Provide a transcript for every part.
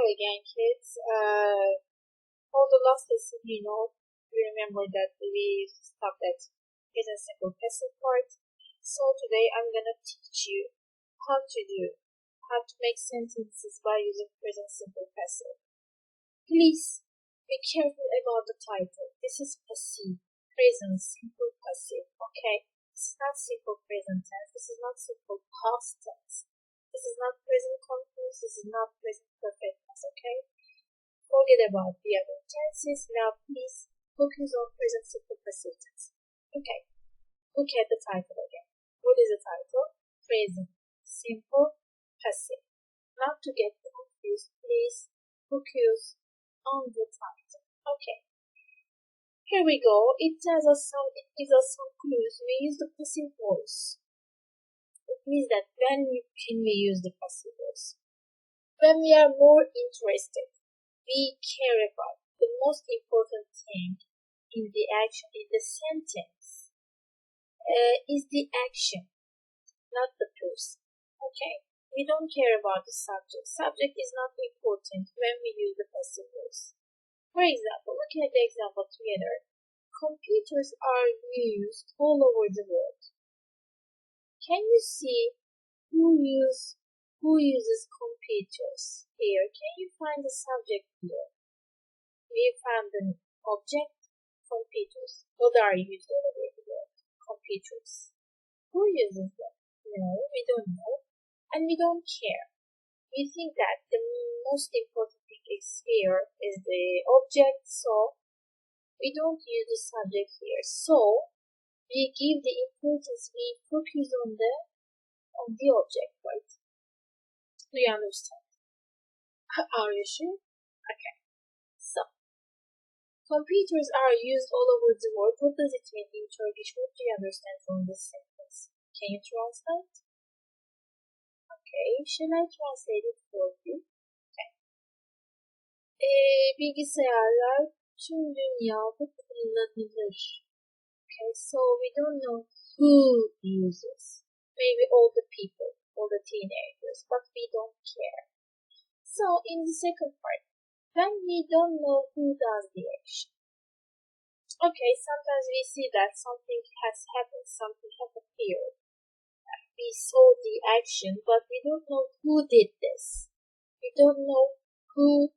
again, kids. For the last lesson, you remember that we stopped at present simple passive part. So today I'm gonna teach you how to make sentences by using present simple passive. Please be careful about the title. This is passive, present simple passive. Okay, this is not simple present tense. This is not simple past tense. This is not present continuous. This is not present perfect tense. Okay. Forget about the other tenses. Now please focus on present simple passive tense. Okay, look at the title again. What is the title? Present simple passive. Not to get confused, please focus on the title. Okay, here we go. It gives us some clues. We use the passive voice. It means that when can we use the passive voice? When we are more interested. We care about the most important thing in the action, in the sentence, is the action, not the person. Okay, we don't care about the subject. Subject is not important when we use the passive voice. For example, look at the example together. Computers are used all over the world. Can you see who uses computers here? Can you find the subject here? We found an object, computers. What are used all over the world? Computers. Who uses them? No, we don't know. And we don't care. We think that the most important thing is here is the object, so we don't use the subject here. So we give the importance, we focus on the object, right? Do you understand? Are you sure? Okay. So, computers are used all over the world. What does it mean in Turkish? What do you understand from this sentence? Can you translate? Okay. Shall I translate it for you? Okay. Bilgisayarlar tüm dünyada kullanılır. Okay. So, we don't know who uses. Maybe all the people. Or the teenagers, but we don't care. So in the second part, when we don't know who does the action. Okay, sometimes we see that something has happened, something has appeared. We saw the action, but we don't know who did this. We don't know who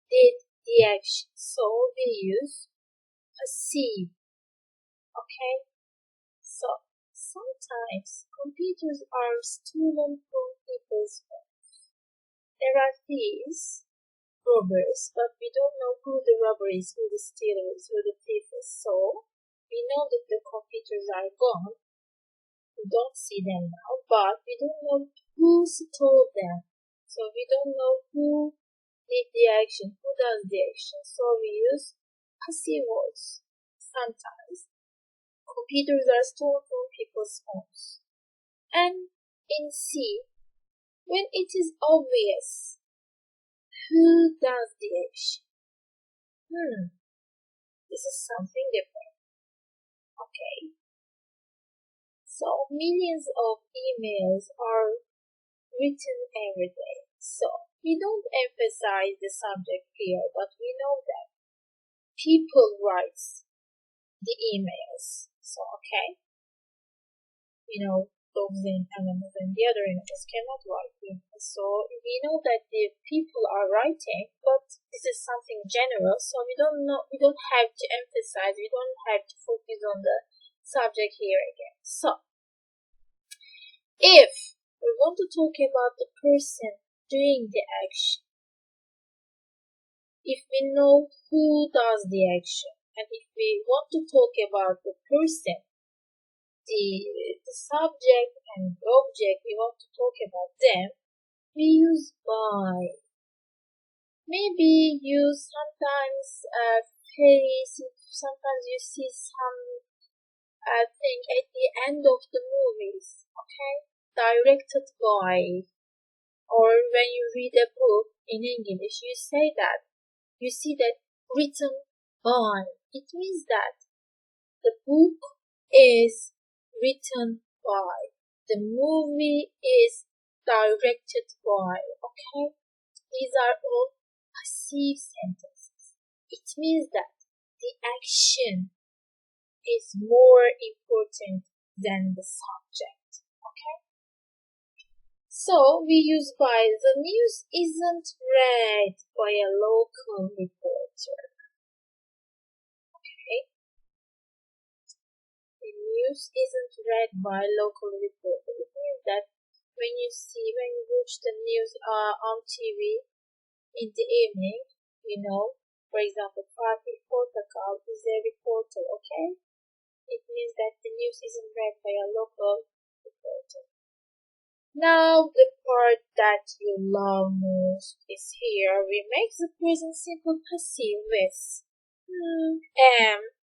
did the action. So we use passive. Okay? So sometimes computers are stolen from people's homes. There are thieves, robbers, but we don't know who the robber is, who the stealer is, who the thief is. So we know that the computers are gone. We don't see them now, but we don't know who stole them. So we don't know who did the action, who does the action. So we use passive voice. Sometimes computers are stolen from people's homes. And in C, when it is obvious who does the action, this is something different. Okay. So millions of emails are written every day. So we don't emphasize the subject here, but we know that people write the emails. So, okay, dogs and animals and the other animals cannot write emails. So we know that the people are writing, but this is something general. So we don't have to emphasize. We don't have to focus on the subject here again. So if we want to talk about the person doing the action, if we know who does the action, and if we want to talk about the person, the subject and the object, we want to talk about them, we use by. Maybe you sometimes sometimes you see some thing at the end of the movies, okay? Directed by. Or when you read a book in English, you see that written by. It means that the book is written by. The movie is directed by. Okay? These are all passive sentences. It means that the action is more important than the subject. Okay? So we use by. The news isn't read by a local reporter. Okay? The news isn't read by a local reporter. It means that when you watch the news on TV in the evening, for example, Fatih Portakal is a reporter, okay? It means that the news isn't read by a local reporter. Now, the part that you love most is here. We make the present simple passive with am,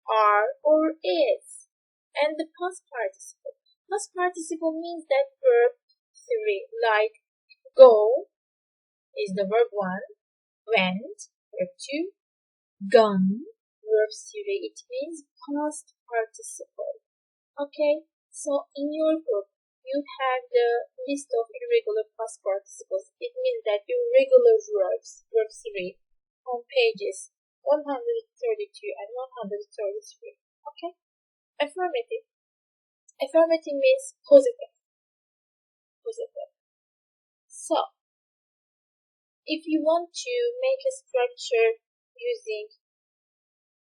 are, or is. And the past participle. Past participle means that verb 3, like go is the verb 1, went, verb 2, gone, verb 3. It means past participle. Okay, so in your book, you have the list of irregular past participles. It means that your regular verbs, verb 3, on pages 132 and 133. Okay? Affirmative. Affirmative means positive. Positive. So, if you want to make a structure using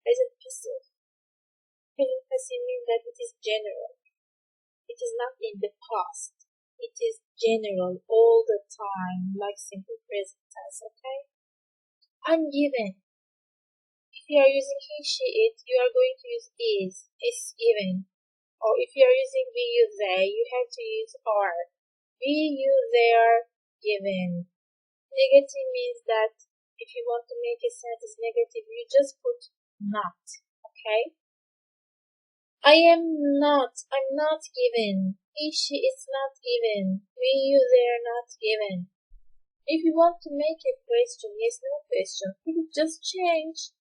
present passive means that it is general. It is not in the past. It is general all the time, like simple present tense, okay? I'm given. If you are using he, she, it, you are going to use is given. Or if you are using we, you, they, you have to use are. We, you, they are given. Negative means that if you want to make a sentence negative, you just put not, okay? I'm not given. He, she is not given. We, you, they are not given. If you want to make a question, yes, no question, you just change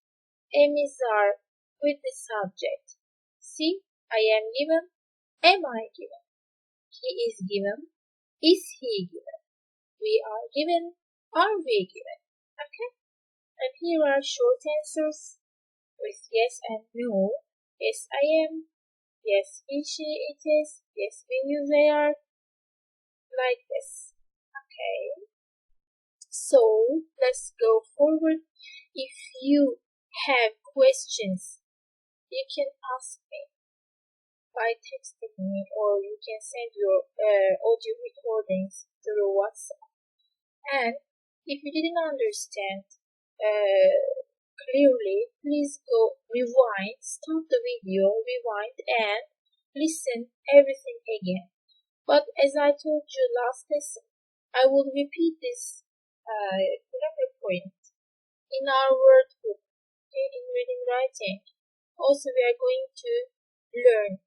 am, is, are with the subject. See, I am given, am I given? He is given, is he given? We are given, are we given? Okay? And here are short answers with yes and no. Yes, I am. Yes, he, she, it is. Yes, we, you, they are. Like this. Okay. So, let's go forward. If you have questions, you can ask me by texting me, or you can send your audio recordings through WhatsApp. And if you didn't understand clearly, please go rewind, stop the video, rewind, and listen everything again. But as I told you last lesson, I will repeat this grammar point in our word book, okay, in reading writing. Also, we are going to learn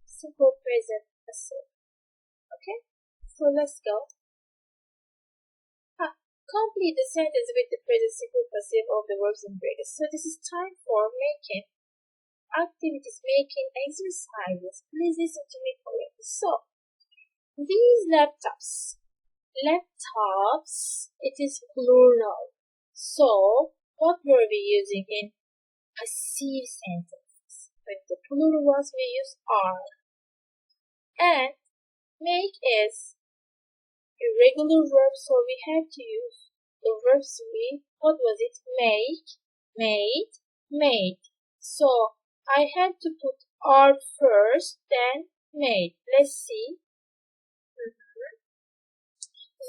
simple present passive. Okay, so let's go. Complete the sentence with the present simple passive of the verbs in brackets. So this is time for making activities, making exercises. Please listen to me correctly. So, these laptops, it is plural. So, what were we using in passive sentences? When the plural was, we use are. And make is irregular verb, so we have to use the verb 3. What was it? Make, made, made. So I had to put are first, then made. Let's see.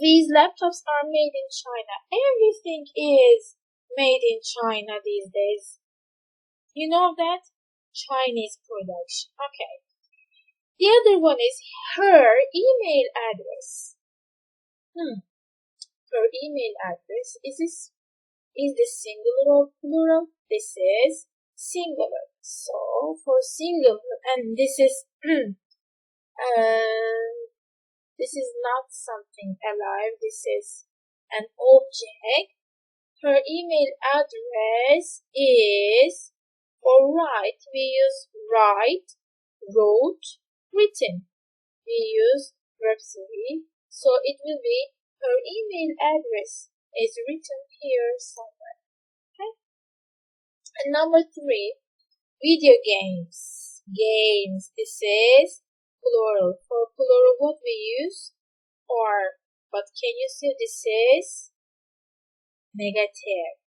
These laptops are made in China. Everything is made in China these days. You know that? Chinese production. Okay. The other one is her email address. Her email address, is this singular or plural? This is singular. So for singular, and this is this is not something alive. This is an object. Her email address is for write. We use write, wrote, written. We use verb 3. So it will be her email address is written here somewhere. Okay. And number 3, video games. Games. This is plural. For plural, what we use? Or. But can you see this is negative?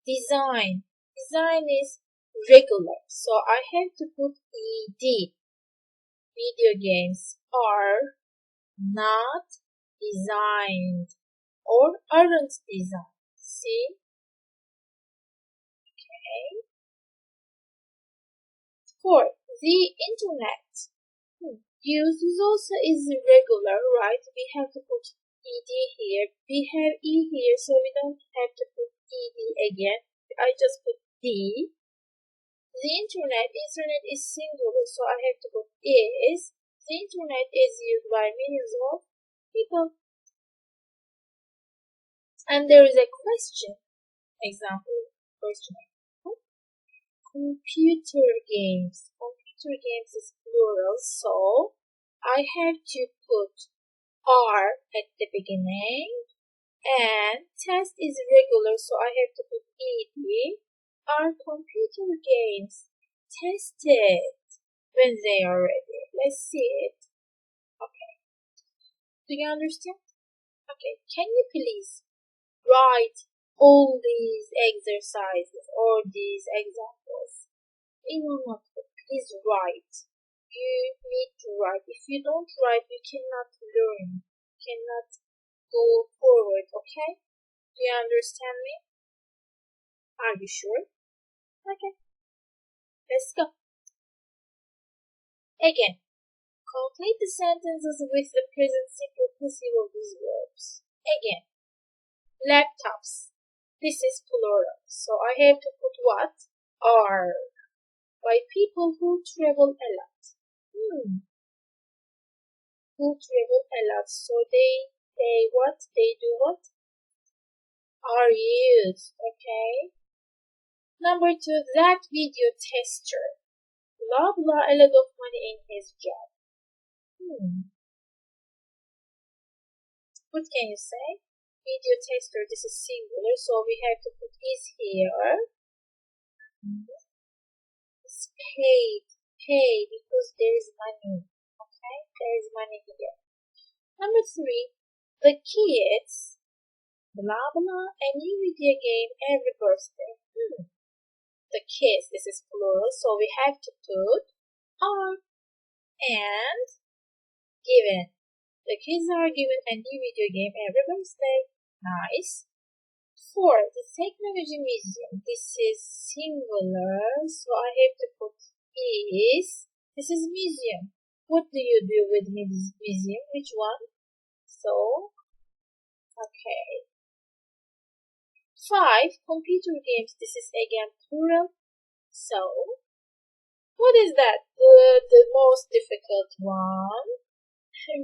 Design. Design is regular. So I have to put ed. Video games are not designed or aren't designed. See? Okay. 4. The internet. Use is also is regular, right? We have to put ed here. We have e here, so we don't have to put ed again. I just put d. The internet is singular, so I have to put is. The internet is used by millions of people. And there is a question. Example, question. Computer games. Computer games is plural, so I have to put R at the beginning. And test is regular, so I have to put ed. Are computer games tested when they are ready? Let's see it. Okay. Do you understand? Okay. Can you please write all these exercises or these examples in your notebook? Please write. You need to write. If you don't write, you cannot learn. You cannot go forward. Okay? Do you understand me? Are you sure? Okay. Let's go. Again, complete the sentences with the present simple passive of these verbs. Again, laptops. This is plural, so I have to put what? Are. By people who travel a lot. Who travel a lot, so they what? They do what? Are used, okay? Number 2, that video tester. Blah blah a lot of money in his job. What can you say? Video tester, this is singular, so we have to put is here. It's paid because there is money. Okay, there is money here. Number 3, the kids. Blah blah a new video game every birthday. The kids, this is plural, so we have to put are. And given. The kids are given a new video game every birthday. Nice. 4, the technology museum. This is singular, so I have to put is. This is museum. What do you do with museum? Which one? So, okay. 5, computer games. This is again plural. So, what is that? The most difficult one.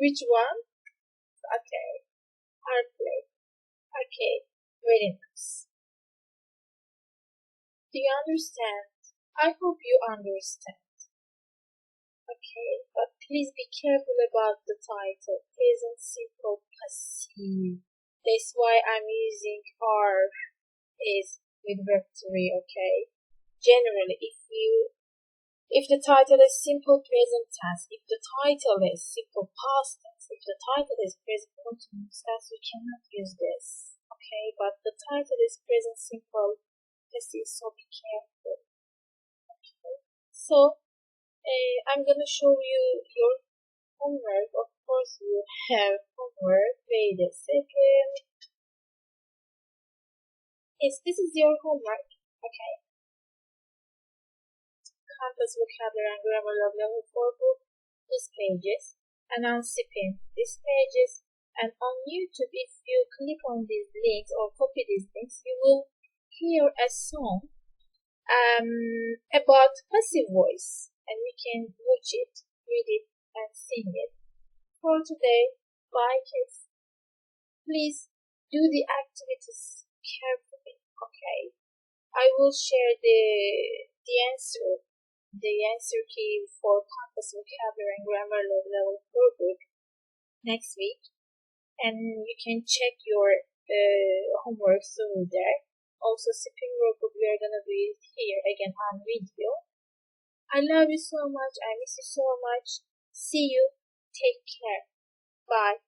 Which one? Okay. Arcade. Okay. Very nice. Do you understand? I hope you understand. Okay, but please be careful about the title. Present simple passive. That's why I'm using are is with verb 3, okay? Generally, if the title is simple present tense, if the title is simple past tense, if the title is present continuous tense, we cannot use this, okay? But the title is present simple passive, so be careful. Okay. So, I'm gonna show you your homework. Of course, you have homework. Wait a second. Yes, this is your homework. Okay. Campus vocabulary and grammar level 4 book. These pages. And on CPIM, these pages. And on YouTube, if you click on these links or copy these links, you will hear a song about passive voice. And we can watch it, read it, and sing it. For today, bye kids. Please do the activities carefully, okay? I will share the answer key for campus vocabulary and grammar level 4 book next week, and you can check your homeworks over there. Also, spring work we are gonna do it here again on video. I love you so much. I miss you so much. See you. Take care. Bye.